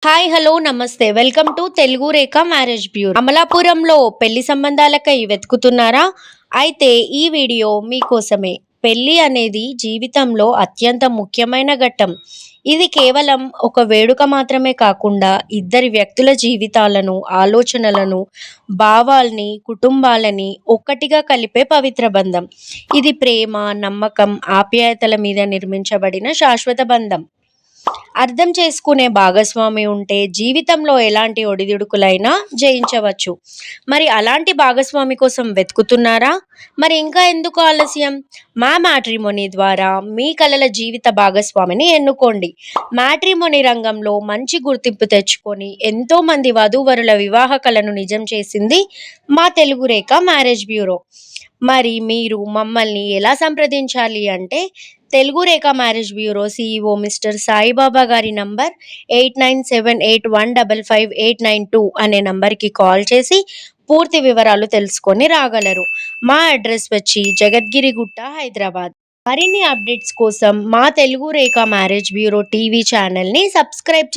Hi hello నమస్తే welcome to Telugu Rekha marriage bureau. అమలాపురంలో పెళ్లి సంబంధాలకై వెతుకుతున్నారా? అయితే ఈ వీడియో మీకోసమే. పెళ్లి అనేది జీవితంలో అత్యంత ముఖ్యమైన ఘట్టం. ఇది కేవలం ఒక వేడుక మాత్రమే కాకుండా ఇద్దరి వ్యక్తుల జీవితాలను, ఆలోచనలను, భావాల్ని, కుటుంబాలని ఒక్కటిగా కలిపే పవిత్ర బంధం. ఇది ప్రేమ, నమ్మకం, ఆప్యాయతల మీద నిర్మించబడిన శాశ్వత బంధం. అర్థం చేసుకునే భాగస్వామి ఉంటే జీవితంలో ఎలాంటి ఒడిదుడుకులైనా జయించవచ్చు. మరి అలాంటి భాగస్వామి కోసం వెతుకుతున్నారా? మరి ఇంకా ఎందుకు ఆలస్యం? మా మ్యాట్రిమోనీ ద్వారా మీ కలల జీవిత భాగస్వామిని ఎన్నుకోండి. మ్యాట్రిమోనీ రంగంలో మంచి గుర్తింపు తెచ్చుకొని ఎంతో మంది వధూవరుల వివాహ కలను నిజం చేసింది మా తెలుగు రేఖ మ్యారేజ్ బ్యూరో. మరి మీరు మమ్మల్ని ఎలా సంప్రదించాలి అంటే Telugu Rekha marriage bureau CEO mister Saibaba గారి నంబర్ 8978155892 అనే నంబర్కి కాల్ చేసి పూర్తి వివరాలు తెలుసుకొని రాగలరు. మా అడ్రస్ వచ్చి జగద్గిరిగుట్ట, హైదరాబాద్. మరిన్ని అప్డేట్స్ కోసం మా Telugu Rekha marriage bureau TV ఛానల్ని సబ్స్క్రైబ్ చేసి